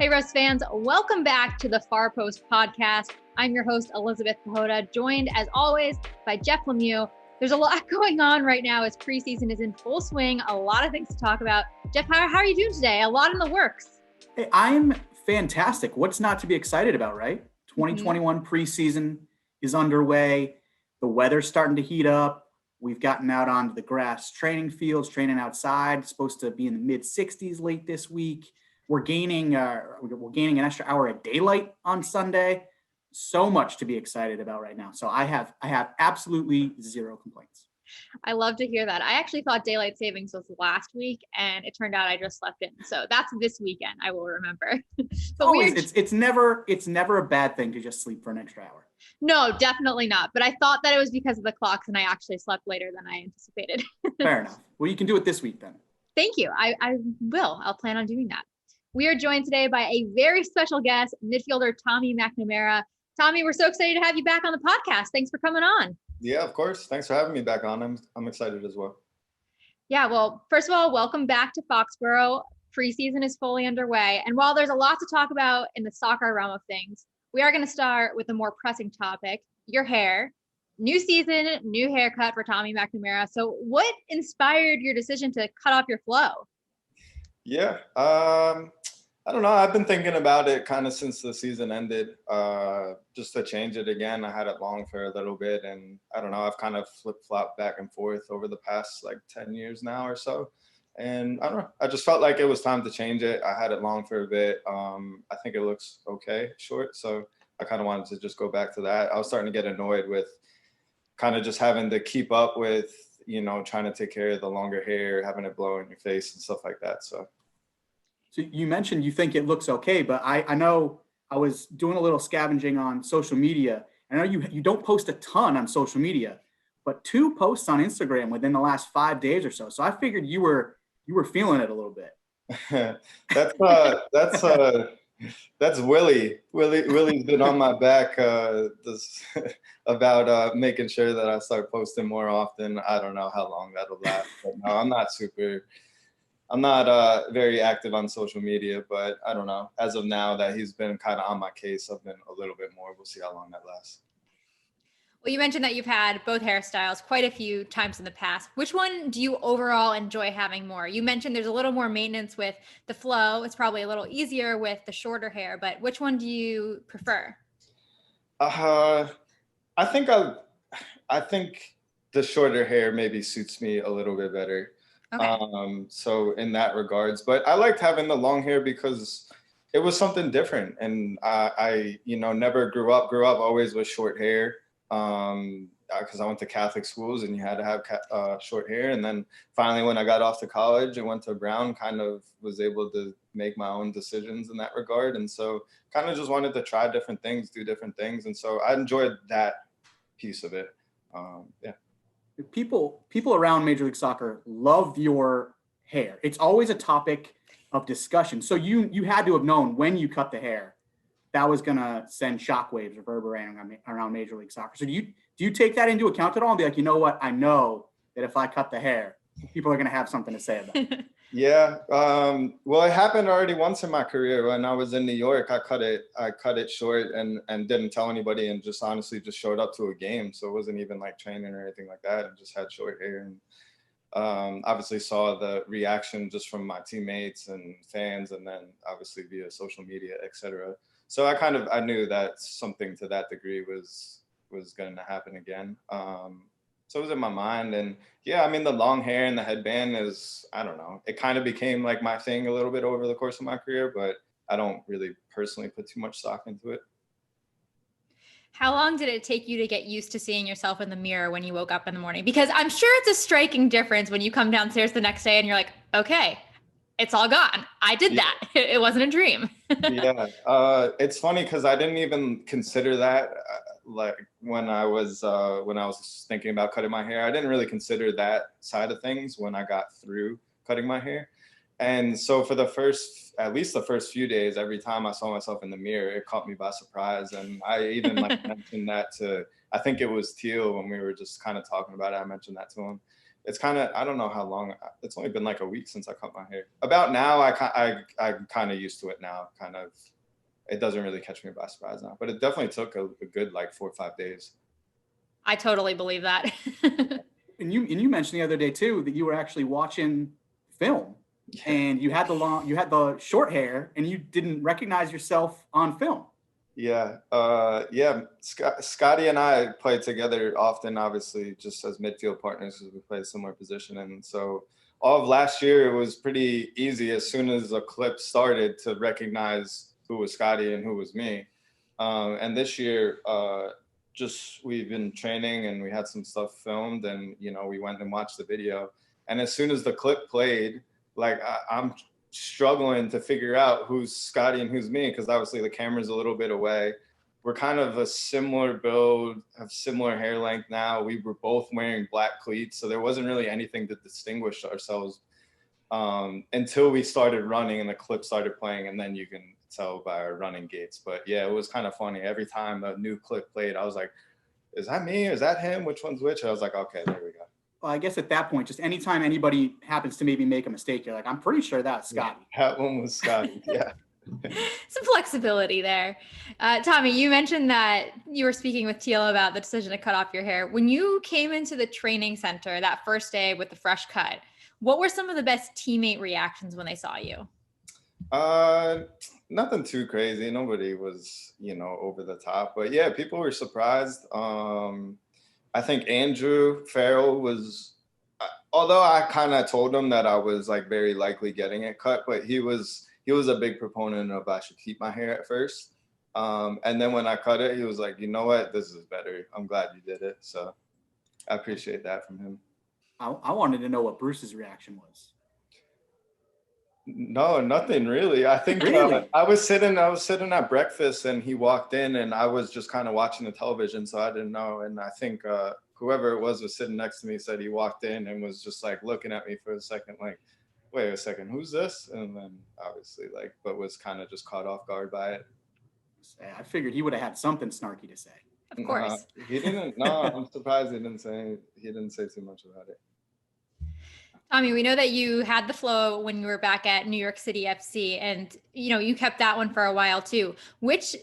Hey, Russ fans, welcome back to the Far Post podcast. I'm your host, Elizabeth Pehota, joined as always by Jeff Lemieux. There's a lot going on right now as preseason is in full swing, a lot of things to talk about. Jeff, how are you doing today? A lot in the works. Hey, I'm fantastic. What's not to be excited about, right? 2021 preseason is underway. The weather's starting to heat up. We've gotten out onto the grass training fields, training outside. It's supposed to be in the mid 60s late this week. We're gaining an extra hour of daylight on Sunday. So much to be excited about right now. So I have absolutely zero complaints. I love to hear that. I actually thought daylight savings was last week, and it turned out I just slept in. So that's this weekend. I will remember. But it's never a bad thing to just sleep for an extra hour. No, definitely not. But I thought that it was because of the clocks, and I actually slept later than I anticipated. Fair enough. Well, you can do it this week then. Thank you. I will. I'll plan on doing that. We are joined today by a very special guest, midfielder Tommy McNamara. Tommy, we're so excited to have you back on the podcast. Thanks for coming on. Yeah, of course. Thanks for having me back on. I'm excited as well. Yeah, well, first of all, welcome back to Foxborough. Preseason is fully underway. And while there's a lot to talk about in the soccer realm of things, we are going to start with a more pressing topic, your hair. New season, new haircut for Tommy McNamara. So what inspired your decision to cut off your flow? Yeah, I don't know. I've been thinking about it kind of since the season ended, just to change it again. I had it long for a little bit, and I don't know. I've kind of flip-flopped back and forth over the past like 10 years now or so. And I don't know. I just felt like it was time to change it. I had it long for a bit. I think it looks okay, short. So I kind of wanted to just go back to that. I was starting to get annoyed with kind of just having to keep up with, trying to take care of the longer hair, having it blow in your face and stuff like that. So you mentioned you think it looks okay, but I know I was doing a little scavenging on social media. I know you don't post a ton on social media, but 2 posts on Instagram within the last 5 days or so. So I figured you were feeling it a little bit. That's Willie. Willie's been on my back about making sure that I start posting more often. I don't know how long that'll last, but no, I'm not very active on social media, but I don't know. As of now that he's been kind of on my case, I've been a little bit more. We'll see how long that lasts. Well, you mentioned that you've had both hairstyles quite a few times in the past. Which one do you overall enjoy having more? You mentioned there's a little more maintenance with the flow. It's probably a little easier with the shorter hair, but which one do you prefer? I think the shorter hair maybe suits me a little bit better. Okay. So in that regards, but I liked having the long hair because it was something different. And I never grew up always with short hair. Because I went to Catholic schools and you had to have short hair. And then finally, when I got off to college and went to Brown, kind of was able to make my own decisions in that regard. And so kind of just wanted to try different things, do different things. And so I enjoyed that piece of it. Yeah. People around Major League Soccer love your hair. It's always a topic of discussion. So you had to have known when you cut the hair that was going to send shockwaves reverberating around Major League Soccer. So do you take that into account at all and be like, you know what? I know that if I cut the hair, people are going to have something to say about it. Yeah. Well, it happened already once in my career. When I was in New York, I cut it short and didn't tell anybody and just honestly just showed up to a game. So it wasn't even like training or anything like that. And just had short hair and obviously saw the reaction just from my teammates and fans, and then obviously via social media, etc. So I knew that something to that degree was going to happen again. So it was in my mind. And yeah, I mean, the long hair and the headband is, I don't know, it kind of became like my thing a little bit over the course of my career, but I don't really personally put too much stock into it. How long did it take you to get used to seeing yourself in the mirror when you woke up in the morning? Because I'm sure it's a striking difference when you come downstairs the next day and you're like, okay, it's all gone. I did that. It wasn't a dream. Yeah. It's funny because I didn't even consider that. Like when I was thinking about cutting my hair, I didn't really consider that side of things when I got through cutting my hair. And so for at least the first few days, every time I saw myself in the mirror, it caught me by surprise. And I even mentioned that I think it was Teal when we were just kind of talking about it. I mentioned that to him. it's kind of, I don't know how long, it's only been like a week since I cut my hair. About now, I'm kind of used to it now, kind of. It doesn't really catch me by surprise now, but it definitely took a good like 4 or 5 days. I totally believe that. And you mentioned the other day too that you were actually watching film, and you had the short hair, and you didn't recognize yourself on film. Yeah, Scotty and I played together often, obviously, just as midfield partners because we play a similar position. And so all of last year, it was pretty easy as soon as a clip started to recognize who was Scotty and who was me. And this year, we've been training and we had some stuff filmed, and, you know, we went and watched the video. And as soon as the clip played, like I'm struggling to figure out who's Scotty and who's me, because obviously the camera's a little bit away. We're kind of a similar build, have similar hair length now. We were both wearing black cleats, so there wasn't really anything to distinguish ourselves until we started running and the clip started playing, and then you can tell by our running gaits. But yeah, it was kind of funny. Every time a new clip played, I was like, is that me? Is that him? Which one's which? I was like, okay, there we go. Well, I guess at that point, just anytime anybody happens to maybe make a mistake, you're like, I'm pretty sure that's Scotty. Yeah, that one was Scotty, yeah. Some flexibility there. Tommy, you mentioned that you were speaking with Teal about the decision to cut off your hair. When you came into the training center that first day with the fresh cut, what were some of the best teammate reactions when they saw you? Nothing too crazy. Nobody was, you know, over the top. But yeah, people were surprised. I think Andrew Farrell was, although I kind of told him that I was like very likely getting it cut, but he was a big proponent of I should keep my hair at first. And then when I cut it, he was like, you know what, this is better. I'm glad you did it. So I appreciate that from him. I wanted to know what Bruce's reaction was. No, nothing really. I think really? I was sitting at breakfast and he walked in and I was just kind of watching the television, so I didn't know. And I think whoever it was sitting next to me said he walked in and was just like looking at me for a second, like, wait a second, who's this? And then obviously like, but was kind of just caught off guard by it. I figured he would have had something snarky to say. Of course. He didn't. No, I'm surprised he didn't say too much about it. Tommy, we know that you had the flow when you were back at New York City FC, and you know you kept that one for a while too. Which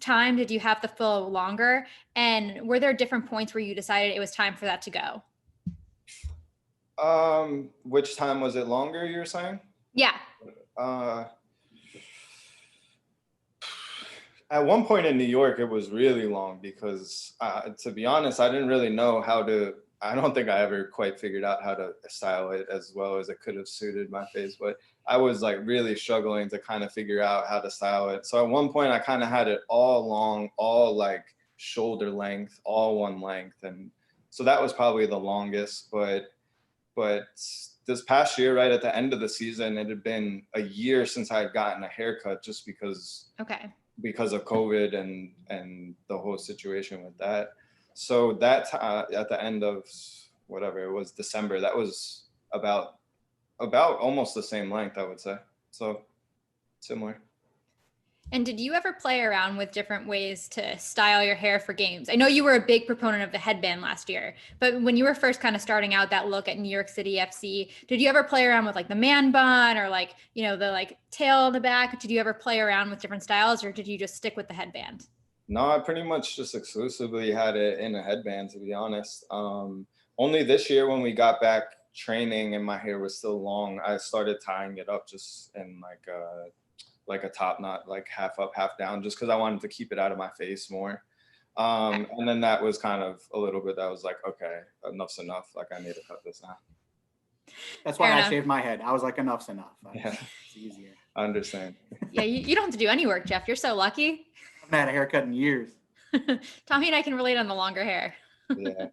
time did you have the flow longer, and were there different points where you decided it was time for that to go? Which time was it longer, you're saying? Yeah. At one point in New York, it was really long because, to be honest, I didn't really know how to. I don't think I ever quite figured out how to style it as well as it could have suited my face, but I was like really struggling to kind of figure out how to style it. So at one point I kind of had it all long, all like shoulder length, all one length. And so that was probably the longest, but this past year, right at the end of the season, it had been a year since I had gotten a haircut just because of COVID and the whole situation with that. So that at the end of whatever it was, December, that was about almost the same length, I would say. So similar. And did you ever play around with different ways to style your hair for games? I know you were a big proponent of the headband last year, but when you were first kind of starting out that look at New York City FC, did you ever play around with like the man bun or like, you know, the like tail in the back? Did you ever play around with different styles, or did you just stick with the headband? No, I pretty much just exclusively had it in a headband, to be honest. Only this year when we got back training and my hair was still long, I started tying it up just in like a top knot, like half up, half down, just because I wanted to keep it out of my face more. And then that was kind of a little bit, I was like, okay, enough's enough. Like I need to cut this now. That's why I shaved my head. I was like, enough's enough. Yeah. It's easier. I understand. Yeah, you don't have to do any work, Jeff. You're so lucky. I haven't had a haircut in years. Tommy and I can relate on the longer hair. Yeah.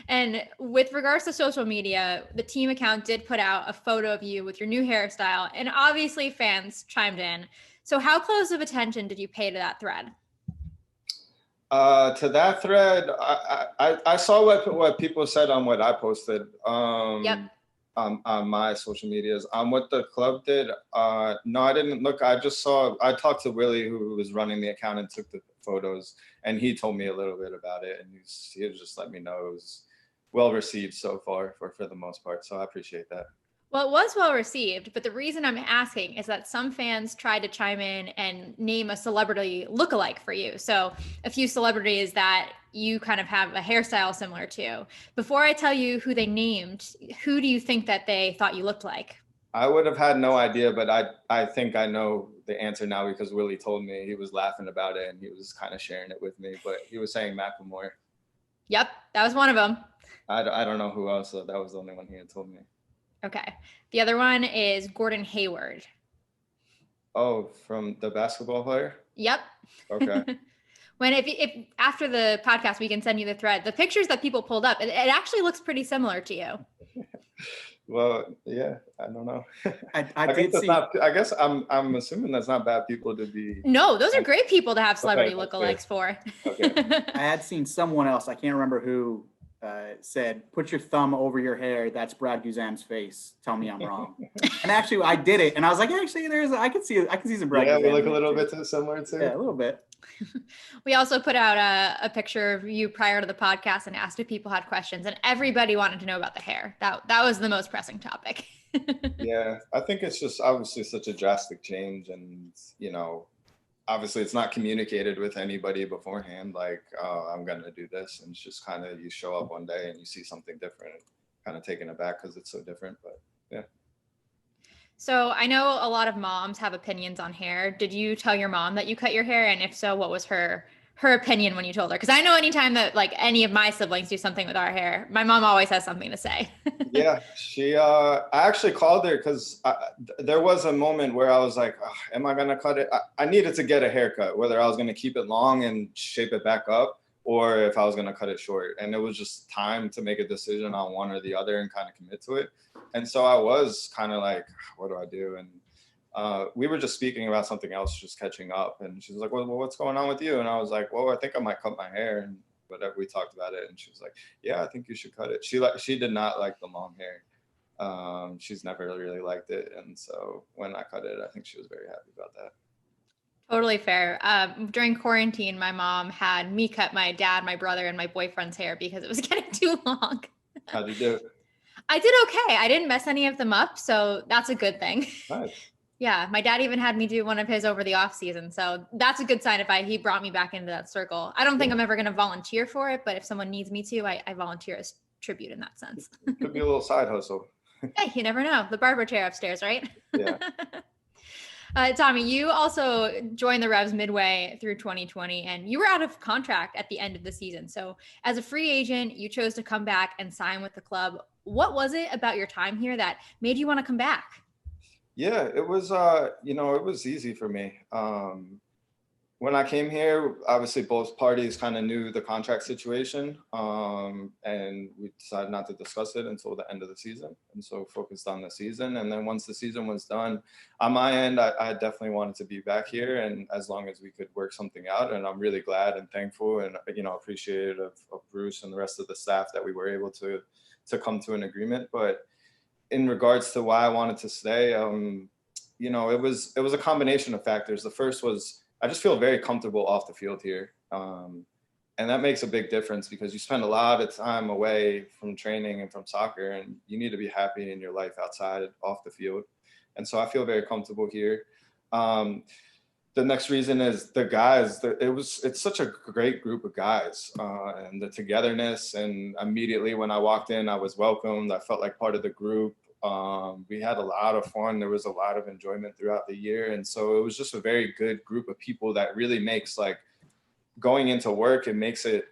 And with regards to social media, the team account did put out a photo of you with your new hairstyle, and obviously fans chimed in. So how close of attention did you pay to that thread? To that thread, I saw what people said on what I posted. Yep. On my social medias. What the club did, no, I didn't look. I talked to Willie, who was running the account and took the photos, and he told me a little bit about it, and he was just let me know well received so far for the most part. So I appreciate that. Well, it was well received, but the reason I'm asking is that some fans tried to chime in and name a celebrity lookalike for you. So a few celebrities that you kind of have a hairstyle similar to. Before I tell you who they named, who do you think that they thought you looked like? I would have had no idea, but I think I know the answer now because Willie told me. He was laughing about it and he was kind of sharing it with me, but he was saying McNamara. Yep, that was one of them. I don't know who else, so that was the only one he had told me. Okay. The other one is Gordon Hayward. Oh, from the basketball player? Yep. Okay. When if after the podcast, we can send you the thread. The pictures that people pulled up, it actually looks pretty similar to you. Well, yeah, I don't know. I did see. I guess I'm assuming that's not bad people to be. No, those are great people to have celebrity lookalikes for. Okay. I had seen someone else, I can't remember who, said, "Put your thumb over your hair. That's Brad Guzan's face. Tell me I'm wrong." And actually, I did it, and I was like, actually, I can see some Brad. Yeah, Guzan we look a little bit similar too. Yeah, a little bit. We also put out a picture of you prior to the podcast and asked if people had questions, and everybody wanted to know about the hair. That was the most pressing topic. Yeah, I think it's just obviously such a drastic change, and obviously it's not communicated with anybody beforehand. Like, I'm gonna do this, and it's just kind of you show up one day and you see something different, kind of taken aback because it's so different. But yeah. So I know a lot of moms have opinions on hair. Did you tell your mom that you cut your hair? And if so, what was her opinion when you told her? Because I know anytime that like any of my siblings do something with our hair, my mom always has something to say. Yeah, I actually called her because there was a moment where I was like, am I gonna cut it? I needed to get a haircut, whether I was gonna keep it long and shape it back up, or if I was gonna cut it short. And it was just time to make a decision on one or the other and kind of commit to it. And so I was kind of like, what do I do? And we were just speaking about something else, just catching up. And she was like, well, what's going on with you? And I was like, well, I think I might cut my hair. And whatever, we talked about it. And she was like, yeah, I think you should cut it. She did not like the long hair. She's never really liked it. And so when I cut it, I think she was very happy about that. Totally fair. During quarantine, my mom had me cut my dad, my brother, and my boyfriend's hair because it was getting too long. How'd you do? I did okay. I didn't mess any of them up, so that's a good thing. Nice. Yeah, my dad even had me do one of his over the off season, so that's a good sign. He brought me back into that circle. I don't think I'm ever going to volunteer for it, but if someone needs me to, I volunteer as tribute in that sense. Could be a little side hustle. Hey, you never know. The barber chair upstairs, right? Yeah. Tommy, you also joined the Revs midway through 2020, and you were out of contract at the end of the season. So as a free agent, you chose to come back and sign with the club. What was it about your time here that made you want to come back? Yeah, it was, it was easy for me. When I came here, obviously both parties kind of knew the contract situation, and we decided not to discuss it until the end of the season. And so focused on the season. And then once the season was done, on my end, I definitely wanted to be back here. And as long as we could work something out, and I'm really glad and thankful and, appreciative of Bruce and the rest of the staff that we were able to come to an agreement. But in regards to why I wanted to stay, it was a combination of factors. The first was, I just feel very comfortable off the field here. And that makes a big difference because you spend a lot of time away from training and from soccer, and you need to be happy in your life outside, off the field. And so I feel very comfortable here. The next reason is the guys. It's such a great group of guys, and the togetherness. And immediately when I walked in, I was welcomed. I felt like part of the group. We had a lot of fun. There was a lot of enjoyment throughout the year. And so it was just a very good group of people that really makes like going into work, it makes it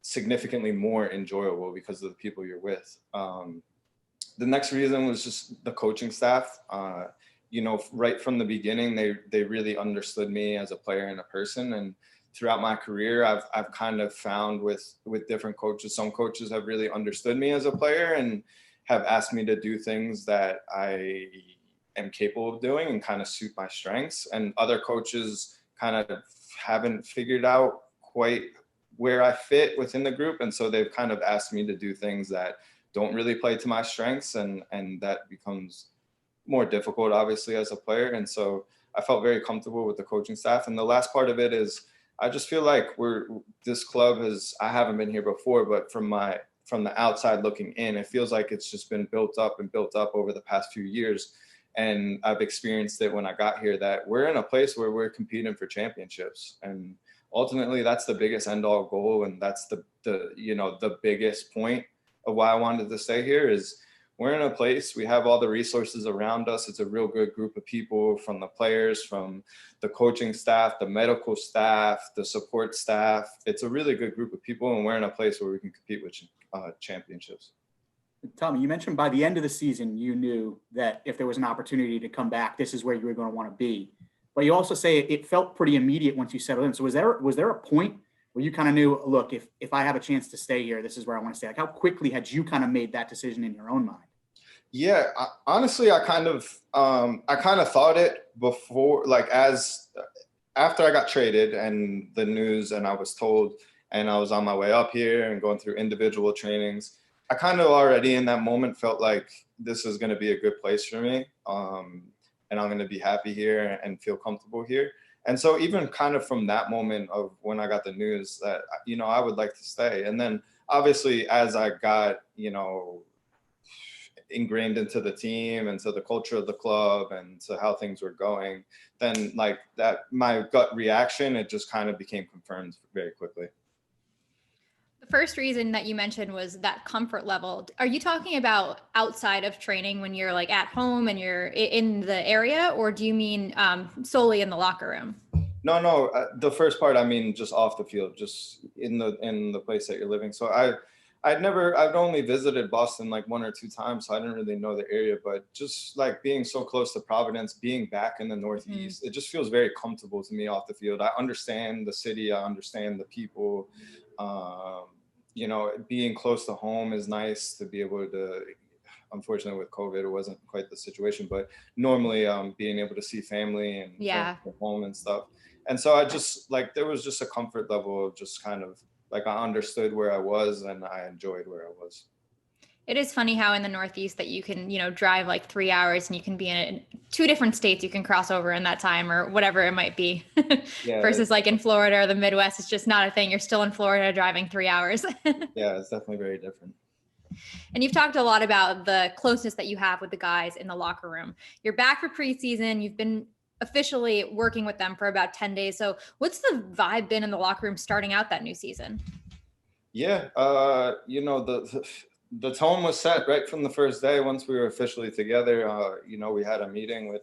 significantly more enjoyable because of the people you're with. The next reason was just the coaching staff. Right from the beginning, they really understood me as a player and a person. And throughout my career, I've kind of found with different coaches, some coaches have really understood me as a player and have asked me to do things that I am capable of doing and kind of suit my strengths. And other coaches kind of haven't figured out quite where I fit within the group. And so they've kind of asked me to do things that don't really play to my strengths. And that becomes more difficult, obviously, as a player. And so I felt very comfortable with the coaching staff. And the last part of it is, I just feel like this club I haven't been here before, but from from the outside looking in, it feels like it's just been built up and built up over the past few years. And I've experienced it when I got here, that we're in a place where we're competing for championships. And ultimately that's the biggest end all goal. And that's the biggest point of why I wanted to stay here is we're in a place, we have all the resources around us. It's a real good group of people, from the players, from the coaching staff, the medical staff, the support staff. It's a really good group of people, and we're in a place where we can compete with championships. Tommy, you mentioned by the end of the season, you knew that if there was an opportunity to come back, this is where you were going to want to be. But you also say it felt pretty immediate once you settled in. So was there a point where you kind of knew, look, if I have a chance to stay here, this is where I want to stay? Like, how quickly had you kind of made that decision in your own mind? Yeah, honestly, I kind of thought it before, like after I got traded and the news, and I was told, and I was on my way up here and going through individual trainings, I kind of already in that moment felt like this is going to be a good place for me. And I'm going to be happy here and feel comfortable here. And so even kind of from that moment of when I got the news that, I would like to stay. And then obviously as I got, ingrained into the team and to the culture of the club and to how things were going, then like that, my gut reaction, it just kind of became confirmed very quickly. The first reason that you mentioned was that comfort level. Are you talking about outside of training when you're like at home and you're in the area, or do you mean solely in the locker room? No. The first part, I mean, just off the field, just in the place that you're living. So I've only visited Boston like 1 or 2 times, so I didn't really know the area, but just like being so close to Providence, being back in the Northeast, it just feels very comfortable to me off the field. I understand the city, I understand the people. Being close to home is nice to be able to, unfortunately with COVID, it wasn't quite the situation, but normally being able to see family and home and stuff. And so I just like, there was just a comfort level of just kind of like, I understood where I was and I enjoyed where I was. It is funny how in the Northeast that you can, drive like 3 hours and you can be in 2 different states you can cross over in that time or whatever it might be. Versus like in Florida or the Midwest, it's just not a thing. You're still in Florida driving 3 hours. Yeah, it's definitely very different. And you've talked a lot about the closeness that you have with the guys in the locker room. You're back for preseason. You've been officially working with them for about 10 days. So what's the vibe been in the locker room starting out that new season? Yeah, the tone was set right from the first day. Once we were officially together, we had a meeting with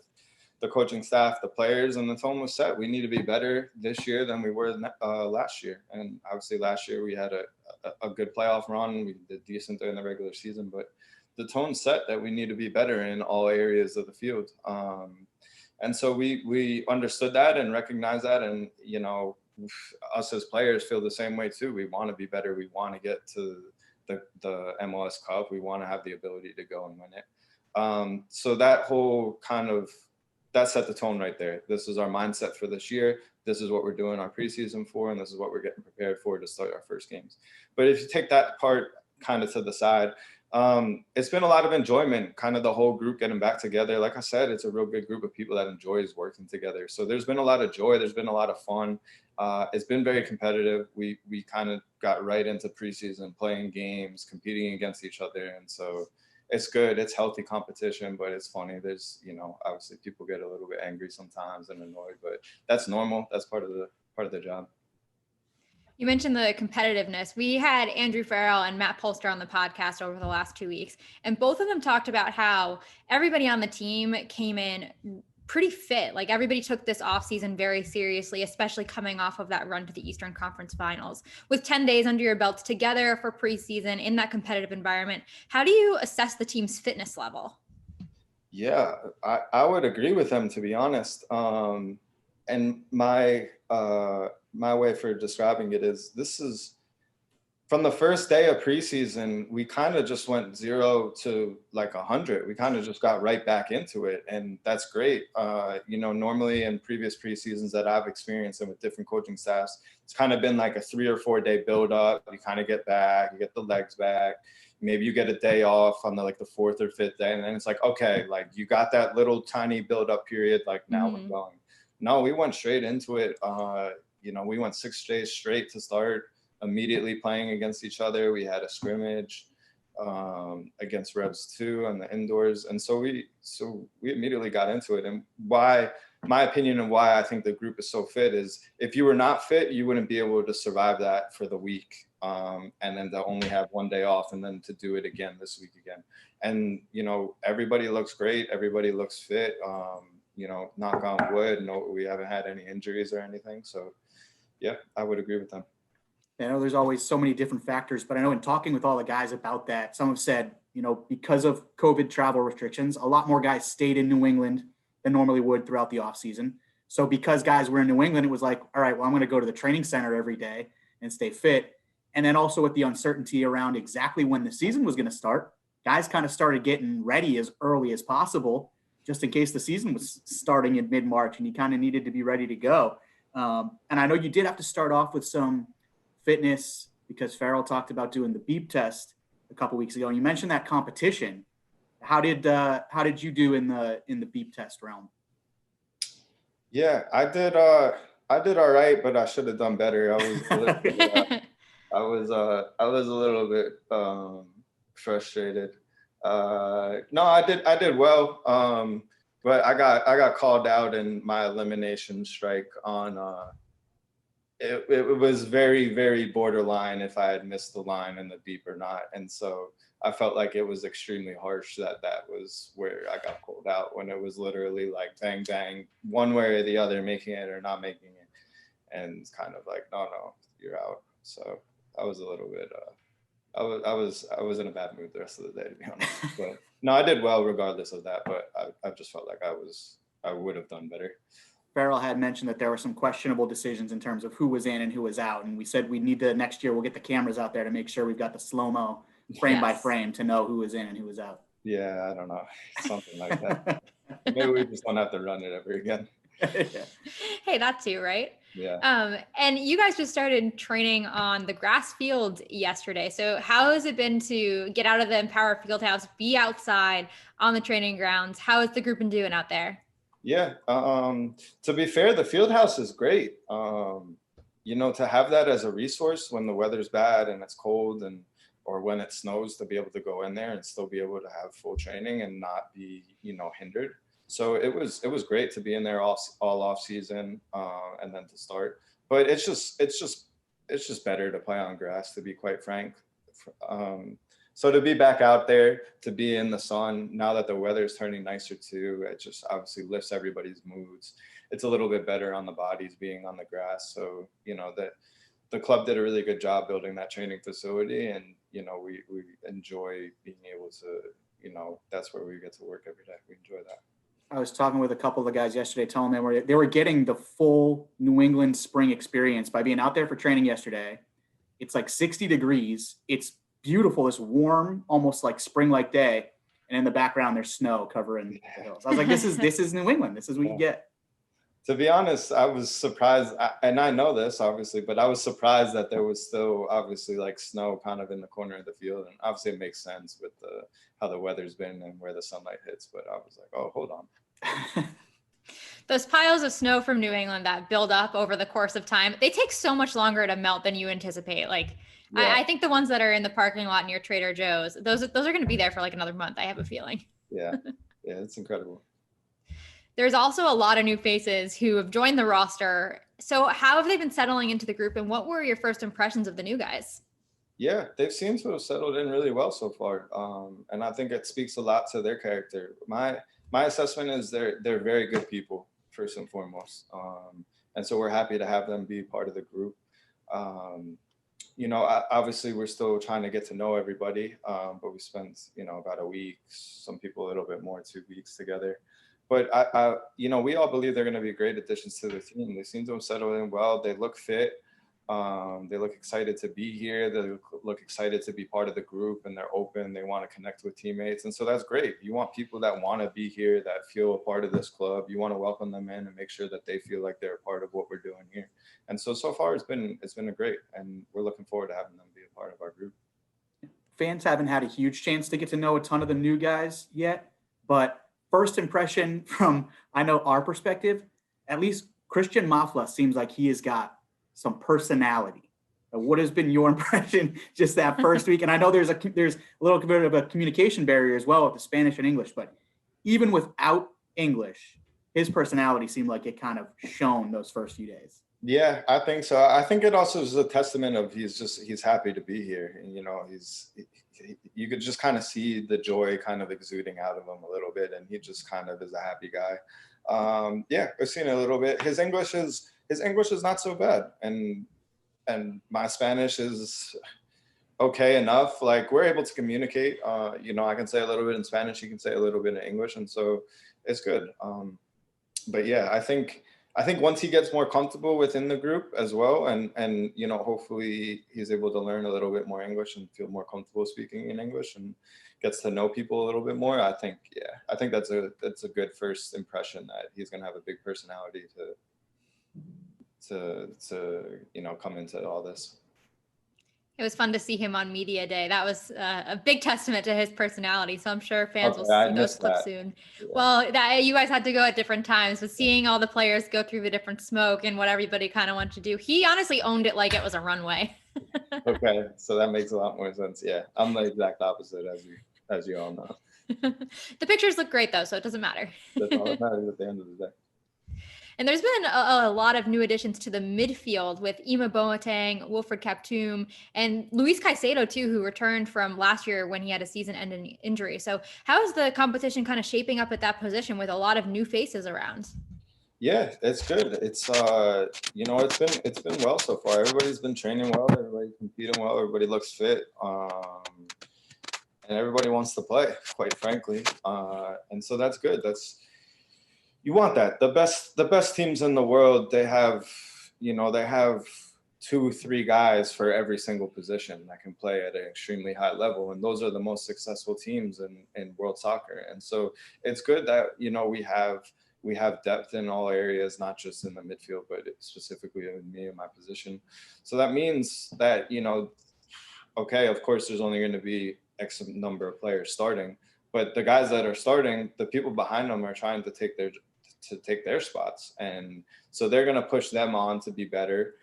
the coaching staff, the players, and the tone was set. We need to be better this year than we were last year. And obviously last year we had a good playoff run. We did decent during the regular season, but the tone set that we need to be better in all areas of the field. And so we understood that and recognized that. And, us as players feel the same way too. We want to be better. We want to get to the MLS Cup. We want to have the ability to go and win it. So that whole that set the tone right there. This is our mindset for this year. This is what we're doing our preseason for, and this is what we're getting prepared for to start our first games. But if you take that part kind of to the side, it's been a lot of enjoyment, kind of the whole group getting back together. Like I said, it's a real good group of people that enjoys working together. So there's been a lot of joy. There's been a lot of fun. It's been very competitive. We kind of got right into preseason, playing games, competing against each other. And so it's good. It's healthy competition, but it's funny. There's, obviously people get a little bit angry sometimes and annoyed, but that's normal. That's part of the job. You mentioned the competitiveness. We had Andrew Farrell and Matt Polster on the podcast over the last 2 weeks, and both of them talked about how everybody on the team came in pretty fit. Like everybody took this offseason very seriously, especially coming off of that run to the Eastern Conference Finals. With 10 days under your belts together for preseason in that competitive environment, how do you assess the team's fitness level? Yeah, I would agree with them, to be honest. And my way for describing it is, this is from the first day of preseason, we kind of just went 0 to like 100. We kind of just got right back into it. And that's great. Normally in previous preseasons that I've experienced and with different coaching staffs, it's kind of been like a 3 or 4 day build up. You kind of get back, you get the legs back. Maybe you get a day off on the 4th or 5th day. And then it's like, okay, like you got that little tiny build up period. Like now we're going. No, we went straight into it. We went 6 days straight to start. immediately playing against each other. We had a scrimmage against Revs 2 on the indoors. And so we immediately got into it. And why, my opinion and why I think the group is so fit is if you were not fit, you wouldn't be able to survive that for the week. And then to only have one day off and then to do it again this week again. And, you know, everybody looks great. Everybody looks fit. You know, knock on wood, no, we haven't had any injuries or anything. So yeah, I would agree with them. I know there's always so many different factors, but I know in talking with all the guys about that, some have said, you know, because of COVID travel restrictions, a lot more guys stayed in New England than normally would throughout the off season. So because guys were in New England, it was like, all right, well, I'm going to go to the training center every day and stay fit. And then also with the uncertainty around exactly when the season was going to start, guys kind of started getting ready as early as possible, just in case the season was starting in mid-March and you kind of needed to be ready to go. And I know you did have to start off with some fitness because Farrell talked about doing the beep test a couple weeks ago. And you mentioned that competition. How did you do in the beep test realm? Yeah, I did all right, but I should have done better. I was a little bit frustrated. No, I did well. But I got called out in my elimination strike on it was very, very borderline if I had missed the line in the beep or not. And so I felt like it was extremely harsh that was where I got called out, when it was literally like bang, bang, one way or the other, making it or not making it. And it's kind of like, no, you're out. So I was a little bit, I was in a bad mood the rest of the day, to be honest. But no, I did well regardless of that, but I just felt like I would have done better. Farrell had mentioned that there were some questionable decisions in terms of who was in and who was out. And we said we need to, next year, we'll get the cameras out there to make sure we've got the slow-mo frame by frame to know who was in and who was out. Yeah, I don't know. Something like that. Maybe we just don't have to run it ever again. Hey, that too, right? Yeah. And you guys just started training on the grass field yesterday. So how has it been to get out of the Empower Fieldhouse, be outside on the training grounds? How has the group been doing out there? Yeah. To be fair, the field house is great. You know, to have that as a resource when the weather's bad and it's cold or when it snows, to be able to go in there and still be able to have full training and not be, you know, hindered. So it was great to be in there all off season and then to start. But it's just better to play on grass, to be quite frank. So to be back out there, to be in the sun, now that the weather is turning nicer too, it just obviously lifts everybody's moods. It's a little bit better on the bodies being on the grass. So, you know, the club did a really good job building that training facility. And, you know, we enjoy being able to, you know, that's where we get to work every day. We enjoy that. I was talking with a couple of the guys yesterday, telling them they were getting the full New England spring experience by being out there for training yesterday. It's like 60 degrees. It's beautiful, this warm, almost like spring-like day, and in the background there's snow covering the hills. I was like, this is New England. This is what you get. To be honest, I was surprised, and I know this obviously, but I was surprised that there was still obviously like snow kind of in the corner of the field, and obviously it makes sense with how the weather's been and where the sunlight hits. But I was like, oh, hold on. Those piles of snow from New England that build up over the course of time, they take so much longer to melt than you anticipate. Like, yeah. I think the ones that are in the parking lot near Trader Joe's, those are going to be there for like another month, I have a feeling. Yeah, it's incredible. There's also a lot of new faces who have joined the roster. So how have they been settling into the group, and what were your first impressions of the new guys? Yeah, they've seemed to have settled in really well so far. And I think it speaks a lot to their character. My assessment is they're very good people, first and foremost. And so we're happy to have them be part of the group. You know, obviously we're still trying to get to know everybody, but we spent, you know, about a week, some people a little bit more, 2 weeks together. But you know, we all believe they're going to be great additions to the team. They seem to have settled in well. They look fit. They look excited to be here. They look excited to be part of the group, and they're open. They want to connect with teammates. And so that's great. You want people that want to be here, that feel a part of this club. You want to welcome them in and make sure that they feel like they're a part of what we're doing here. And so far it's been a great, and we're looking forward to having them be a part of our group. Fans haven't had a huge chance to get to know a ton of the new guys yet, but first impression from, I know, our perspective, at least Christian Mafla seems like he has got some personality, What has been your impression just that first week? And I know there's a little bit of a communication barrier as well with the Spanish and English, but even without English, his personality seemed like it kind of shone those first few days. Yeah, I think so. I think it also is a testament of he's happy to be here. And, you could just kind of see the joy kind of exuding out of him a little bit, and he just kind of is a happy guy. Yeah, I've seen it a little bit. His English is not so bad, and my Spanish is okay enough. Like, we're able to communicate. I can say a little bit in Spanish, he can say a little bit in English, and so it's good. But yeah, I think once he gets more comfortable within the group as well, and hopefully he's able to learn a little bit more English and feel more comfortable speaking in English and gets to know people a little bit more. I think that's a good first impression, that he's going to have a big personality to come into all this. It was fun to see him on media day. That was a big testament to his personality. So I'm sure fans will see those clips soon. Yeah. Well, you guys had to go at different times, but seeing all the players go through the different smoke and what everybody kind of wanted to do, he honestly owned it like it was a runway. Okay, so that makes a lot more sense. Yeah, I'm the exact opposite, as you all know. The pictures look great though, so it doesn't matter. That's all that matters at the end of the day. And there's been a lot of new additions to the midfield with Ima Boateng, Wilfred Kaptoum, and Luis Caicedo too, who returned from last year when he had a season-ending injury. So how is the competition kind of shaping up at that position with a lot of new faces around? Yeah, it's good. It's it's been well so far. Everybody's been training well. Everybody's competing well. Everybody looks fit. And everybody wants to play, quite frankly. And so that's good. You want that. The best teams in the world, they have 2-3 guys for every single position that can play at an extremely high level. And those are the most successful teams in world soccer. And so it's good that, we have depth in all areas, not just in the midfield, but specifically in me and my position. So that means that, okay, of course, there's only going to be X number of players starting, but the guys that are starting, the people behind them are trying to take their spots. And so they're going to push them on to be better.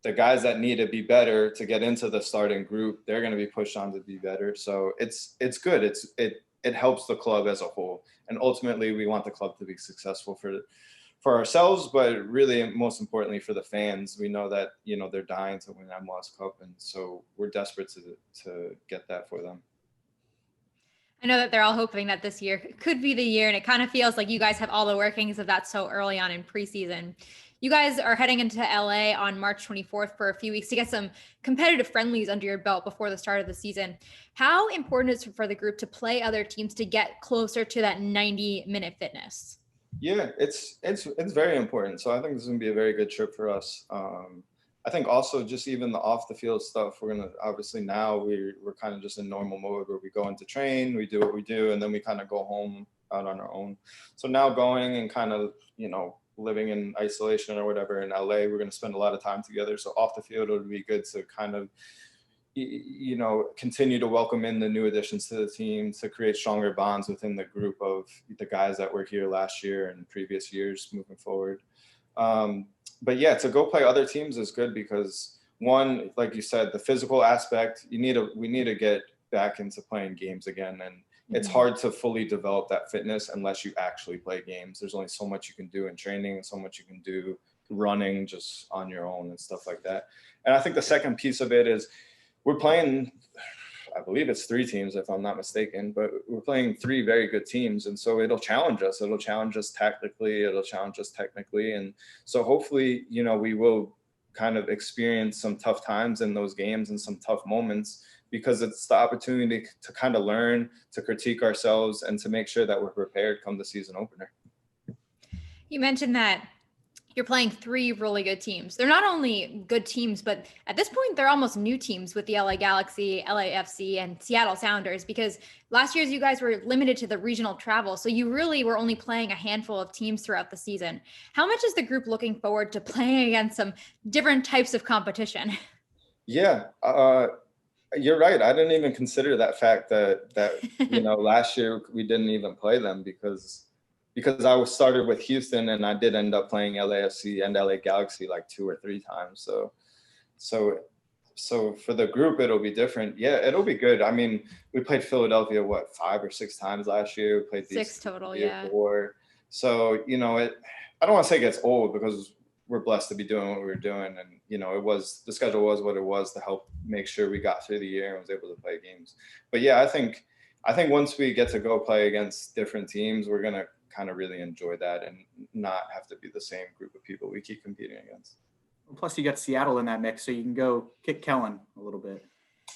The guys that need to be better to get into the starting group, they're going to be pushed on to be better. So it's good. It helps the club as a whole. And ultimately we want the club to be successful for ourselves, but really most importantly for the fans. We know that, they're dying to win MLS Cup. And so we're desperate to get that for them. I know that they're all hoping that this year could be the year, and it kind of feels like you guys have all the workings of that so early on in preseason. You guys are heading into LA on March 24th for a few weeks to get some competitive friendlies under your belt before the start of the season. How important is it for the group to play other teams to get closer to that 90-minute fitness? Yeah, it's very important. So I think this is going to be a very good trip for us. I think also just even the off the field stuff, we're going to obviously now we're kind of just in normal mode where we go into train, we do what we do, and then we kind of go home out on our own. So now going and kind of, living in isolation or whatever in LA, we're going to spend a lot of time together. So off the field, it would be good to kind of, continue to welcome in the new additions to the team, to create stronger bonds within the group of the guys that were here last year and previous years moving forward. But yeah, to go play other teams is good because one, like you said, the physical aspect, we need to get back into playing games again. And it's hard to fully develop that fitness unless you actually play games. There's only so much you can do in training and so much you can do running just on your own and stuff like that. And I think the second piece of it is we're playing, I believe it's 3 teams if I'm not mistaken, but we're playing 3 very good teams. And so it'll challenge us. It'll challenge us tactically. It'll challenge us technically. And so hopefully, we will kind of experience some tough times in those games and some tough moments, because it's the opportunity to kind of learn, to critique ourselves, and to make sure that we're prepared come the season opener. You mentioned that you're playing 3 really good teams. They're not only good teams, but at this point, they're almost new teams with the LA Galaxy, LAFC, and Seattle Sounders, because last year you guys were limited to the regional travel. So you really were only playing a handful of teams throughout the season. How much is the group looking forward to playing against some different types of competition? Yeah, you're right. I didn't even consider that fact that last year we didn't even play them because I started with Houston and I did end up playing LAFC and LA Galaxy like 2 or 3 times. So so for the group, it'll be different. Yeah, it'll be good. I mean, we played Philadelphia, 5 or 6 times last year. We played these 6 total, yeah. 4. So, you know, I don't want to say it gets old because we're blessed to be doing what we were doing. And, you know, the schedule was what it was to help make sure we got through the year and was able to play games. But yeah, I think once we get to go play against different teams, we're going to kind of really enjoy that and not have to be the same group of people we keep competing against. Plus, you got Seattle in that mix, so you can go kick Kellen a little bit.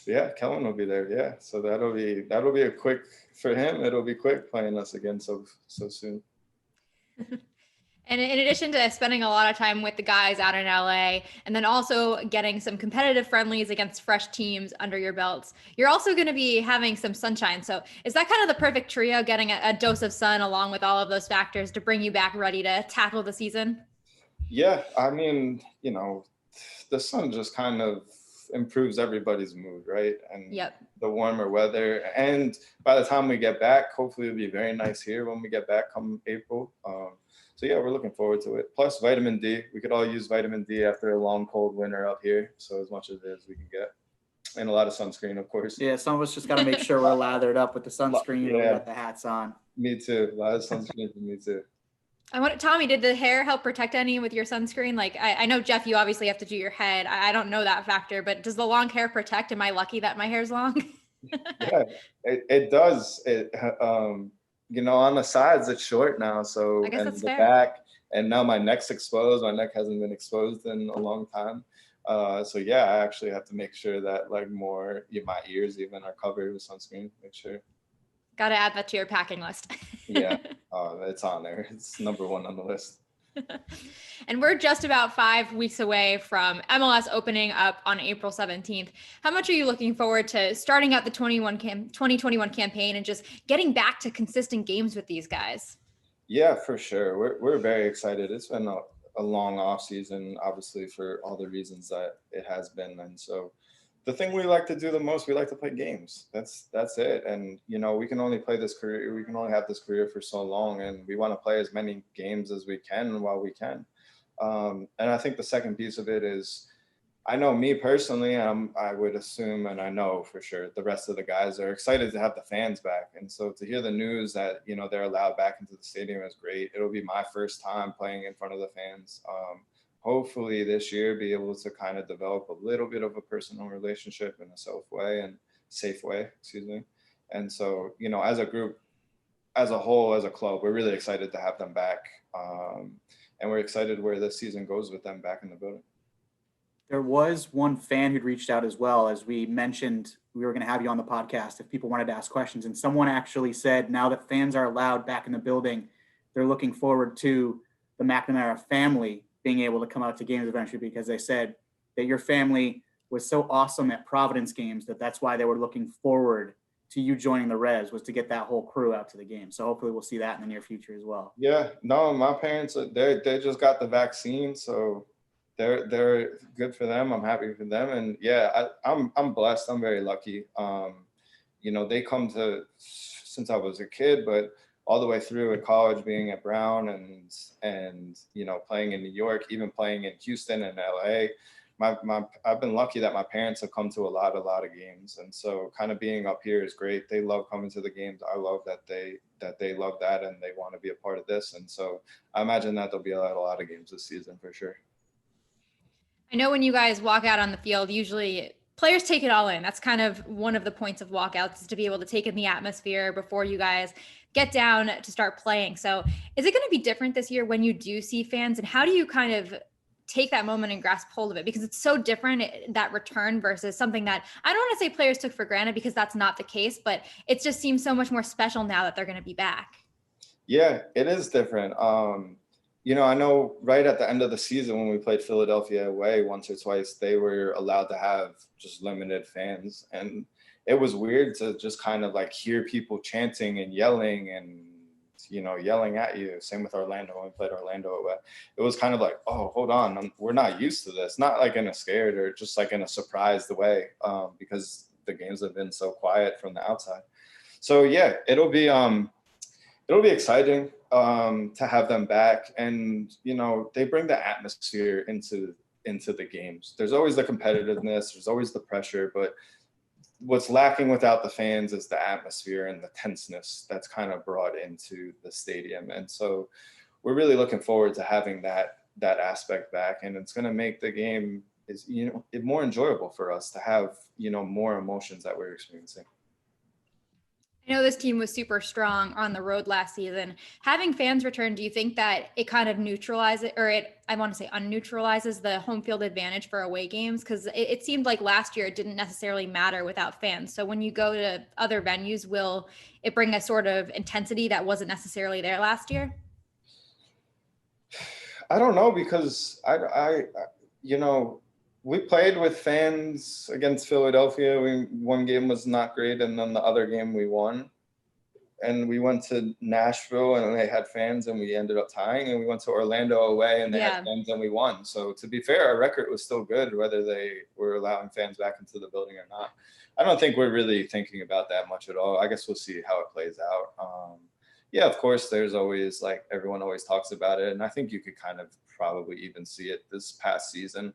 Yeah, Kellen will be there. Yeah, so that'll be a quick for him. It'll be quick playing us again so soon. And in addition to spending a lot of time with the guys out in LA, and then also getting some competitive friendlies against fresh teams under your belts, you're also going to be having some sunshine. So is that kind of the perfect trio, getting a dose of sun along with all of those factors to bring you back ready to tackle the season? Yeah, I mean, you know, the sun just kind of improves everybody's mood, right? And the warmer weather. And by the time we get back, hopefully it'll be very nice here when we get back come April. So yeah, we're looking forward to it. Plus vitamin D. We could all use vitamin D after a long, cold winter up here. So as much of it as we can get. And a lot of sunscreen, of course. Yeah, some of us just got to make sure we're lathered up with the sunscreen. Yeah. We got the hats on. Me too. A lot of sunscreen for me too. Tommy, did the hair help protect any with your sunscreen? Like, I know, Jeff, you obviously have to do your head. I don't know that factor, but does the long hair protect? Am I lucky that my hair's long? Yeah, it does. You know, on the sides, it's short now. So, I guess that's fair. Back, and now my neck's exposed. My neck hasn't been exposed in a long time. So yeah, I actually have to make sure that my ears even are covered with sunscreen, make sure. Got to add that to your packing list. Yeah, it's on there. It's number 1 on the list. And we're just about 5 weeks away from MLS opening up on April 17th. How much are you looking forward to starting out the 2021 campaign and just getting back to consistent games with these guys? Yeah, for sure. We're very excited. It's been a long off season, obviously, for all the reasons that it has been. And so the thing we like to do the most, we like to play games. That's it. And, you know, we can only have this career for so long, and we want to play as many games as we can while we can. And I think the second piece of it is, I know me personally, I would assume, and I know for sure, the rest of the guys are excited to have the fans back. And so to hear the news that, you know, they're allowed back into the stadium is great. It'll be my first time playing in front of the fans. Hopefully this year be able to kind of develop a little bit of a personal relationship in a safe way, excuse me. And so, you know, as a group, as a whole, as a club, we're really excited to have them back. And we're excited where this season goes with them back in the building. There was one fan who'd reached out as well. As we mentioned, we were going to have you on the podcast if people wanted to ask questions. And someone actually said, now that fans are allowed back in the building, they're looking forward to the McNamara family being able to come out to games eventually, because they said that your family was so awesome at Providence games that's why they were looking forward to you joining the Revs, was to get that whole crew out to the game. So hopefully we'll see that in the near future as well. Yeah, no, my parents, they just got the vaccine, so they're good for them. I'm happy for them. And yeah, I'm blessed. I'm very lucky. You know, they come to, since I was a kid, but all the way through at college, being at Brown and you know, playing in New York, even playing in Houston and LA. I've been lucky that my parents have come to a lot of games. And so kind of being up here is great. They love coming to the games. I love that they love that and they want to be a part of this. And so I imagine that there'll be a lot of games this season for sure. I know when you guys walk out on the field, usually players take it all in. That's kind of one of the points of walkouts, is to be able to take in the atmosphere before you guys get down to start playing. So is it going to be different this year when you do see fans, and how do you kind of take that moment and grasp hold of it? Because it's so different, that return, versus something that I don't want to say players took for granted, because that's not the case, but it just seems so much more special now that they're going to be back. Yeah, it is different. You know, I know right at the end of the season when we played Philadelphia away once or twice, they were allowed to have just limited fans. And it was weird to just kind of like hear people chanting and yelling and, you know, yelling at you. Same with Orlando, when we played Orlando away. It was kind of like, oh, hold on, we're not used to this. Not like in a scared or just like in a surprised way, because the games have been so quiet from the outside. So yeah, it'll be exciting to have them back. And, you know, they bring the atmosphere into into the games. There's always the competitiveness, there's always the pressure, but what's lacking without the fans is the atmosphere and the tenseness that's kind of brought into the stadium. And so we're really looking forward to having that aspect back, and it's going to make the game more enjoyable for us to have, more emotions that we're experiencing. I know this team was super strong on the road last season. Having fans return, do you think that it kind of neutralizes, or unneutralizes the home field advantage for away games? Because it seemed like last year it didn't necessarily matter without fans. So when you go to other venues, will it bring a sort of intensity that wasn't necessarily there last year? I don't know, because we played with fans against Philadelphia. One game was not great, and then the other game we won. And we went to Nashville and they had fans and we ended up tying. And we went to Orlando away and they had fans and we won. So to be fair, our record was still good, whether they were allowing fans back into the building or not. I don't think we're really thinking about that much at all. I guess we'll see how it plays out. Yeah, of course, there's always, like, everyone always talks about it. And I think you could kind of probably even see it this past season,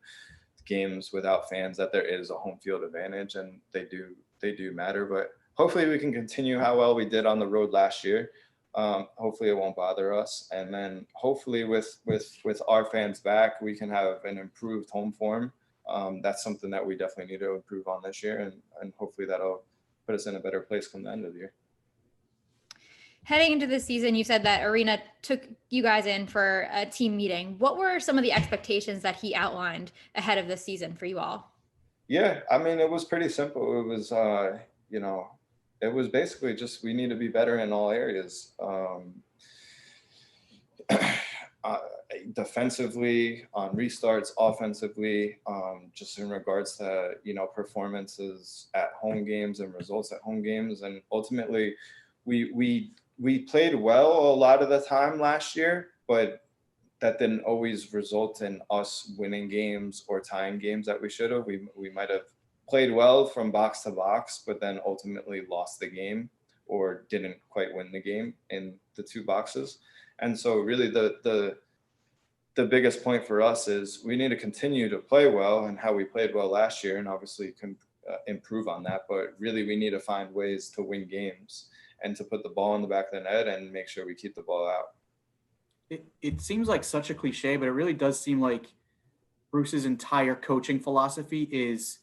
games without fans, that there is a home field advantage, and they do matter. But hopefully we can continue how well we did on the road last year. Hopefully it won't bother us. And then hopefully with our fans back, we can have an improved home form. That's something that we definitely need to improve on this year. And hopefully that'll put us in a better place come the end of the year. Heading into the season, you said that Arena took you guys in for a team meeting. What were some of the expectations that he outlined ahead of the season for you all? Yeah, I mean, it was pretty simple. It was, it was basically just, we need to be better in all areas. Defensively, on restarts, offensively, just in regards to, performances at home games and results at home games. And ultimately, we played well a lot of the time last year, but that didn't always result in us winning games or tying games that we should have. We might have played well from box to box, but then ultimately lost the game or didn't quite win the game in the two boxes. And so really the biggest point for us is we need to continue to play well and how we played well last year, and obviously can improve on that. But really we need to find ways to win games and to put the ball in the back of the net and make sure we keep the ball out. It seems like such a cliche, but it really does seem like Bruce's entire coaching philosophy is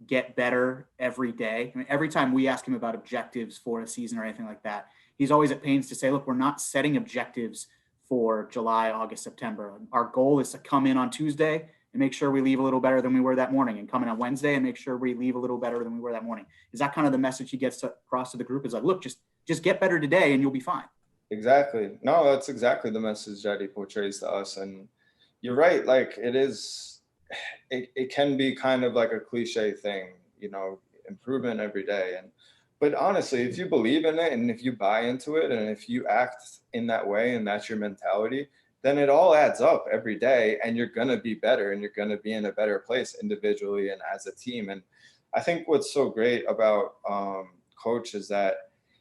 get better every day. I mean, every time we ask him about objectives for a season or anything like that, he's always at pains to say, look, we're not setting objectives for July, August, September. Our goal is to come in on Tuesday and make sure we leave a little better than we were that morning, and come in on Wednesday and make sure we leave a little better than we were that morning. Is that kind of the message he gets across to the group? Is like, look, just get better today and you'll be fine. Exactly. No, that's exactly the message that he portrays to us. And you're right. Like, it can be kind of like a cliche thing, improvement every day. But honestly, if you believe in it and if you buy into it and if you act in that way and that's your mentality, then it all adds up every day and you're going to be better and you're going to be in a better place individually and as a team. And I think what's so great about Coach is that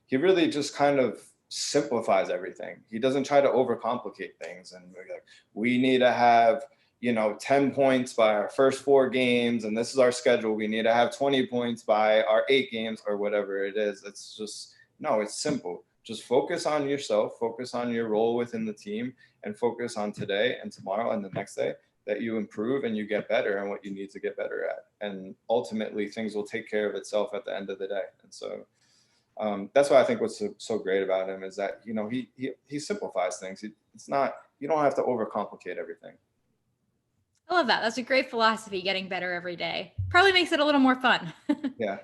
he really just kind of simplifies everything. He doesn't try to overcomplicate things. And we're like, we need to have, 10 points by our first 4 games, and this is our schedule. We need to have 20 points by our 8 games or whatever it is. It's just, no, it's simple. Just focus on yourself, focus on your role within the team, and focus on today and tomorrow and the next day, that you improve and you get better and what you need to get better at. And ultimately things will take care of itself at the end of the day. And so that's why I think what's so great about him is that, he simplifies things. It's not, you don't have to overcomplicate everything. I love that. That's a great philosophy, getting better every day. Probably makes it a little more fun. Yeah.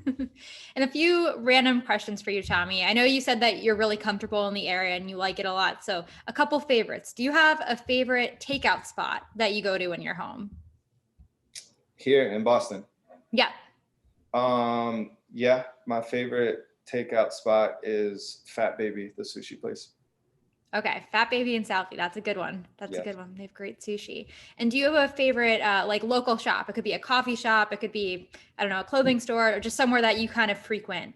And a few random questions for you, Tommy. I know you said that you're really comfortable in the area and you like it a lot. So a couple favorites. Do you have a favorite takeout spot that you go to when you're home? Here in Boston? Yeah. Yeah, my favorite takeout spot is Fat Baby, the sushi place. Okay, Fat Baby and Southie. That's a good one. That's Yeah. a good one. They have great sushi. And do you have a favorite like local shop? It could be a coffee shop. It could be, I don't know, a clothing store, or just somewhere that you kind of frequent.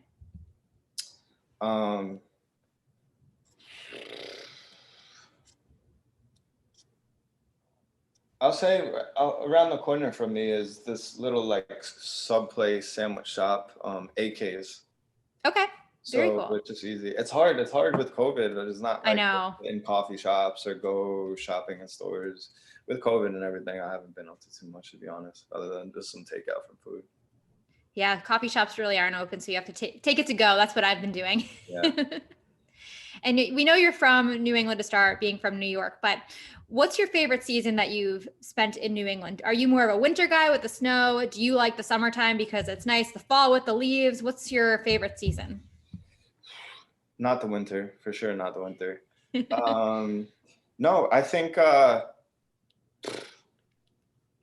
I'll say around the corner from me is this little like Subway sandwich shop, AK's. Okay. Very So cool. it's just easy. It's hard with COVID, but it's not I like know. in coffee shops or go shopping in stores. With COVID and everything, I haven't been up to too much, to be honest, other than just some takeout from food. Yeah, coffee shops really aren't open, so you have to take it to go. That's what I've been doing. Yeah. And we know you're from New England to start, being from New York, but what's your favorite season that you've spent in New England? Are you more of a winter guy with the snow? Do you like the summertime because it's nice, the fall with the leaves? What's your favorite season? Not the winter, for sure, not the winter. No, I think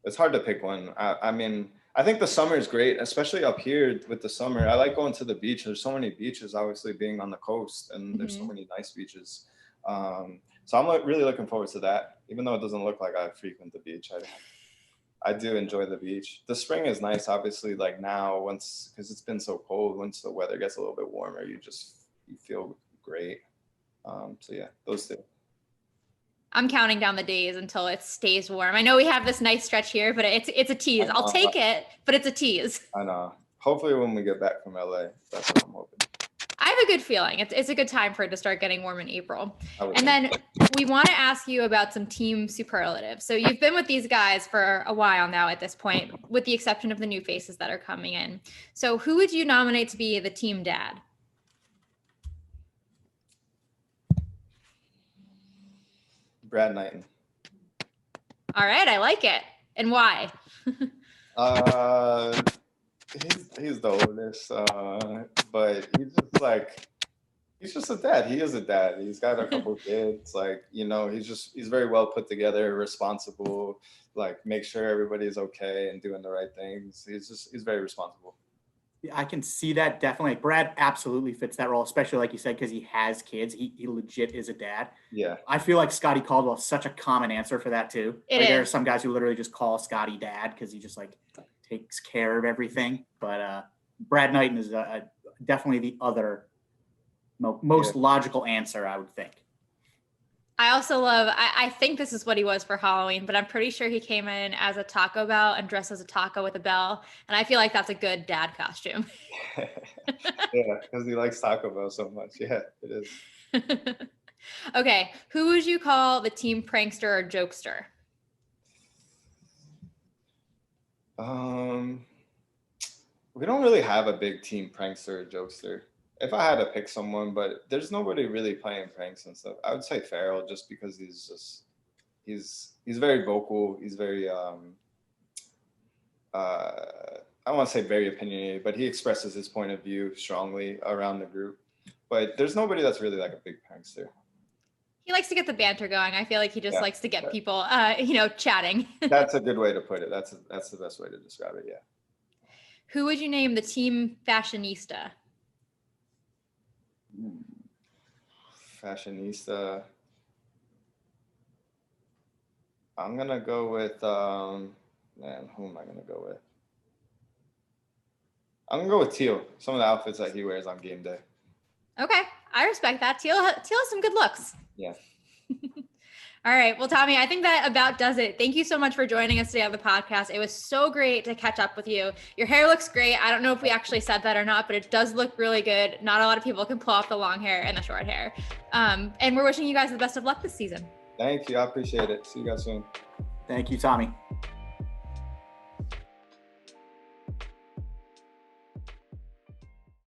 it's hard to pick one. I mean, I think the summer is great, especially up here with the summer. I like going to the beach. There's so many beaches, obviously being on the coast, and there's so many nice beaches. So I'm really looking forward to that, even though it doesn't look like I frequent the beach. I do enjoy the beach. The spring is nice, obviously, like now, because it's been so cold, once the weather gets a little bit warmer, you feel great. So yeah, those two. I'm counting down the days until it stays warm. I know we have this nice stretch here, but it's a tease. I'll take it, but it's a tease. I know. Hopefully when we get back from LA, that's what I'm hoping. I have a good feeling. It's a good time for it to start getting warm in April. And then So. we want to ask you about some team superlatives. So you've been with these guys for a while now at this point, with the exception of the new faces that are coming in. So who would you nominate to be the team dad? Brad Knighton. All right, I like it. And why? He's the oldest, but he's just a dad. He is a dad. He's got a couple kids. Like, he's very well put together, responsible. Like, make sure everybody's okay and doing the right things. He's very responsible. I can see that definitely. Brad absolutely fits that role, especially like you said, because he has kids. He legit is a dad. Yeah. I feel like Scotty Caldwell is such a common answer for that too. There are some guys who literally just call Scotty dad because he just like takes care of everything. But Brad Knighton is definitely the other most logical answer, I would think. I also love, I think this is what he was for Halloween, but I'm pretty sure he came in as a Taco Bell and dressed as a taco with a bell. And I feel like that's a good dad costume. Yeah, because he likes Taco Bell so much. Yeah, it is. Okay, who would you call the team prankster or jokester? We don't really have a big team prankster or jokester. If I had to pick someone, but there's nobody really playing pranks and stuff. I would say Farrell, just because he's very vocal. He's very I don't want to say very opinionated, but he expresses his point of view strongly around the group. But there's nobody that's really like a big prankster. He likes to get the banter going. I feel like he just likes to get people, chatting. That's a good way to put it. That's the best way to describe it. Yeah. Who would you name the team fashionista? Fashionista. I'm gonna go with who am I gonna go with? I'm gonna go with Teal. Some of the outfits that he wears on game day. Okay, I respect that. Teal has some good looks. Yeah. All right. Well, Tommy, I think that about does it. Thank you so much for joining us today on the podcast. It was so great to catch up with you. Your hair looks great. I don't know if we actually said that or not, but it does look really good. Not a lot of people can pull off the long hair and the short hair. And we're wishing you guys the best of luck this season. Thank you. I appreciate it. See you guys soon. Thank you, Tommy.